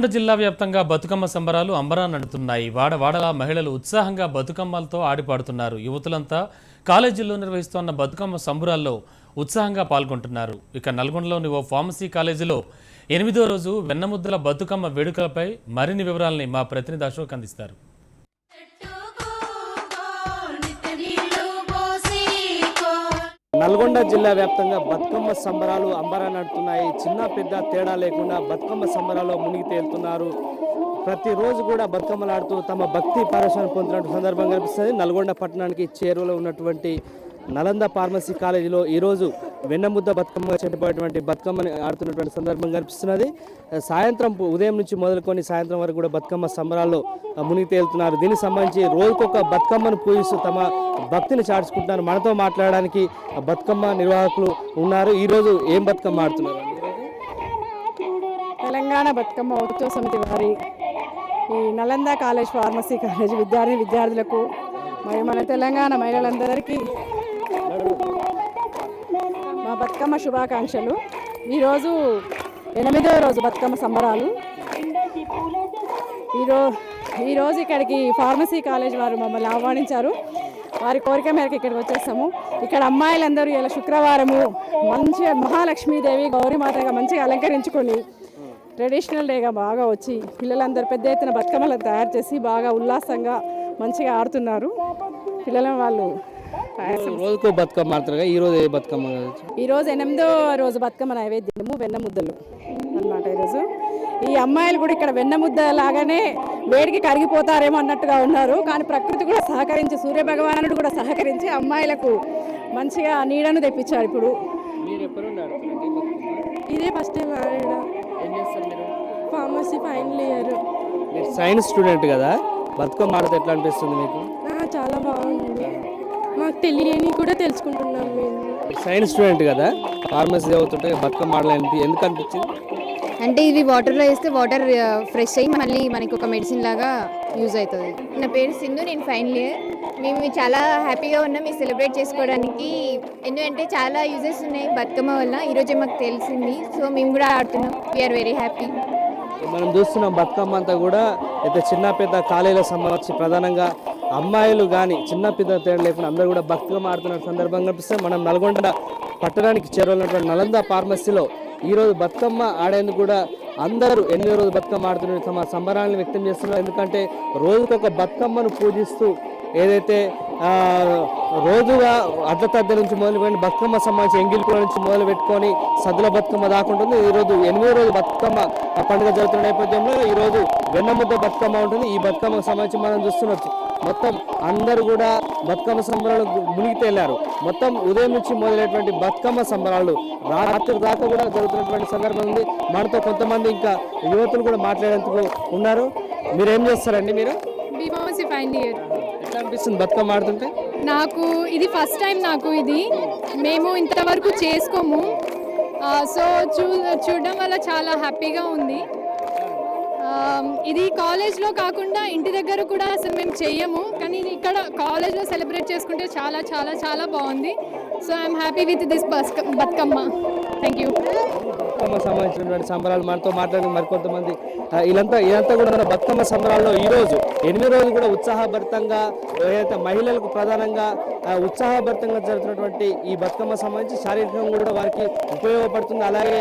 నల్గొండ జిల్లా వ్యాప్తంగా బతుకమ్మ సంబరాలు అంబరాన్నంటున్నాయి. వాడవాడలా మహిళలు ఉత్సాహంగా బతుకమ్మలతో ఆడిపాడుతున్నారు. యువతులంతా కాలేజీల్లో నిర్వహిస్తున్న బతుకమ్మ సంబరాల్లో ఉత్సాహంగా పాల్గొంటున్నారు. ఇక నల్గొండలోని ఓ ఫార్మసీ కాలేజీలో 8వ రోజు వెన్నముద్దల బతుకమ్మ వేడుకలపై మరిన్ని వివరాలని మా ప్రతినిధి అశోక్ అందిస్తారు. నల్గొండ జిల్లా వ్యాప్తంగా బతుకమ్మ సంబరాలు అంబరాన్నంటున్నాయి. చిన్న పెద్ద తేడా లేకుండా బతుకమ్మ సంబరాల్లో మునిగి తేలుతున్నారు. ప్రతిరోజు కూడా బతుకమ్మలు ఆడుతూ తమ భక్తి పారవశ్యాన్ని పొందుతున్న సందర్భం కనిపిస్తుంది. నల్గొండ పట్టణానికి చేరువలో ఉన్నటువంటి నలంద ఫార్మసీ కాలేజీలో ఈరోజు వెన్నముద్ద బతుకమ్మ చెప్పేటువంటి బతుకమ్మని ఆడుతున్నటువంటి సందర్భం కనిపిస్తున్నది. సాయంత్రం ఉదయం నుంచి మొదలుకొని సాయంత్రం వరకు కూడా బతుకమ్మ సంబరాల్లో మునిగి తేలుతున్నారు. దీనికి సంబంధించి రోజుకొక బతుకమ్మను పూజిస్తూ తమ భక్తిని చాటుకుంటున్నారు. మనతో మాట్లాడడానికి బతుకమ్మ నిర్వాహకులు ఉన్నారు. ఈరోజు ఏం బతుకమ్మ ఆడుతున్నారు? తెలంగాణ బతుకమ్మ ఉత్సవ సమితి వారి ఈ నలంద కాలేజ్ ఫార్మసీ కాలేజ్ విద్యార్థులకు మరియు మన తెలంగాణ మహిళలందరికీ మా బతుకమ్మ శుభాకాంక్షలు. ఈరోజు 8వ రోజు బతుకమ్మ సంబరాలు. ఈరోజు ఇక్కడికి ఫార్మసీ కాలేజ్ వారు మమ్మల్ని ఆహ్వానించారు. వారి కోరిక మేరకు ఇక్కడికి వచ్చేస్తాము. ఇక్కడ అమ్మాయిలందరూ ఇలా శుక్రవారము మంచిగా మహాలక్ష్మీదేవి గౌరీమాతగా మంచిగా అలంకరించుకొని ట్రెడిషనల్ డేగా బాగా వచ్చి పిల్లలందరూ పెద్ద ఎత్తున బతుకమ్మలను తయారు చేసి బాగా ఉల్లాసంగా మంచిగా ఆడుతున్నారు. పిల్లల వాళ్ళు రోజుకో బతుకమ్మ ఆడుతారు. ఈరోజు ఏ బతుకమ్మ? ఈరోజు 8వ రోజు బతుకమ్మ నైవేద్యము వెన్నముద్దలు అన్నమాట. ఈరోజు ఈ అమ్మాయిలు కూడా ఇక్కడ వెన్నముద్ద లాగానే వేడికి కరిగిపోతారేమో అన్నట్టుగా ఉన్నారు. కానీ ప్రకృతి కూడా సహకరించి, సూర్యభగవానుడు కూడా సహకరించి అమ్మాయిలకు మంచిగా నీడను తెప్పించారు. ఇప్పుడు ఇదే ఫస్ట్ టైం ఆడడం. Pharmacy final year. మీరు సైన్స్ స్టూడెంట్ కదా, బతుకమ్మ ఆడితే ఎట్లా అనిపిస్తుంది మీకు? చాలా బాగుంది. మాకు తెలియని కూడా తెలుసుకుంటున్నాం. మేము సైన్స్ స్టూడెంట్ కదా, ఫార్మసీ చదువుతుంటే బతుకమ్మ ఆడాలని ఎందుకు అనిపించింది? అంటే ఇది వాటర్లో వేస్తే వాటర్ ఫ్రెష్ అయ్యి మళ్ళీ మనకి ఒక మెడిసిన్ లాగా యూజ్ అవుతుంది. నా పేరు సింధు, నేను ఫైనల్ ఇయర్. మేము చాలా హ్యాపీగా ఉన్నాం ఈ సెలబ్రేట్ చేసుకోవడానికి. ఎందుకంటే చాలా యూజెస్ ఉన్నాయి బతుకమ్మ వల్ల. ఈరోజే మాకు తెలిసింది. సో మేము కూడా ఆడుతున్నాం. We are very happy. మనం చూస్తున్నాం బతుకమ్మ అంతా కూడా అయితే చిన్న పెద్ద కాలేజీలకు సంబంధించి ప్రధానంగా అమ్మాయిలు కానీ చిన్న పెద్ద తేడా లేకుండా అందరూ కూడా బతుకమ్మ ఆడుతున్న సందర్భం కనిపిస్తే మనం నల్గొండ పట్టణానికి చేరువైనటువంటి నలంద ఫార్మసీలో ఈరోజు బతుకమ్మ ఆడేందుకు కూడా అందరూ 8వ రోజు బతుకమ్మ ఆడుతున్న తమ సంబరాలను వ్యక్తం చేస్తున్నారు. ఎందుకంటే రోజుకొక బతుకమ్మను పూజిస్తూ ఏదైతే రోజుగా అర్ధతద్ద నుంచి మొదలుపెట్టి బతుకమ్మ సంబంధించి ఎంగిల్పుల నుంచి మొదలు పెట్టుకొని సద్దుల బతుకమ్మ దాకుంటుంది. ఈరోజు 8వ రోజు బతుకమ్మ పండుగ జరుగుతున్న నేపథ్యంలో ఈరోజు వెన్నముద్ద బతుకమ్మ ఉంటుంది. ఈ బతుకమ్మకు సంబంధించి మనం చూస్తున్నట్టు మొత్తం అందరూ కూడా బతుకమ్మ సంబరాలు మునిగి తేలారు. మొత్తం ఉదయం నుంచి మొదలైనటువంటి బతుకమ్మ సంబరాలు రాత్రి దాకా కూడా జరుగుతున్నటువంటి సందర్భం ఉంది. మనతో కొంతమంది ఇంకా యువతులు కూడా మాట్లాడేందుకు ఉన్నారు. మీరేం చేస్తారండి? మీరు బీఫార్మసీ ఫైనల్ ఇయర్. ఎట్లా అనిపిస్తుంది బతుకమ్మ ఆడుతుంటే? నాకు ఇది ఫస్ట్ టైం. ఇది మేము ఇంతవరకు చేసుకోము. సో చూడడం వల్ల చాలా హ్యాపీగా ఉంది. ఇది కాలేజ్లో కాకుండా ఇంటి దగ్గర కూడా అసలు మేము చెయ్యము, కానీ ఇక్కడ కాలేజ్లో సెలబ్రేట్ చేసుకుంటే చాలా చాలా చాలా బాగుంది. So I'm happy with this Bathukamma. Thank you. Bathukamma సంబంధించినటువంటి సంబరాలు మనతో మాట్లాడి మరికొంతమంది ఇదంతా కూడా మన బతుకమ్మ సంబరాల్లో ఈరోజు 8వ రోజు కూడా ఉత్సాహభరితంగా ఏదైతే మహిళలకు ప్రధానంగా ఉత్సాహభరితంగా జరుగుతున్నటువంటి ఈ బతుకమ్మ సంబంధించి శారీరకంగా కూడా వారికి ఉపయోగపడుతుంది. అలాగే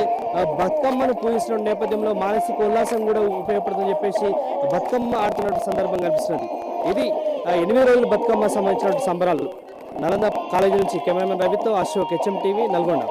బతుకమ్మను పూజిస్తున్న నేపథ్యంలో మానసిక ఉల్లాసం కూడా ఉపయోగపడుతుందని చెప్పేసి బతుకమ్మ ఆడుతున్నట్టు సందర్భం కనిపిస్తుంది. ఇది 8వ రోజులు బతుకమ్మ సంబంధించినటువంటి సంబరాలు. నలంద కాలేజీ నుంచి కెమెరామెన్ రవితో అశోక్, HM టీవీ, నల్గొండ.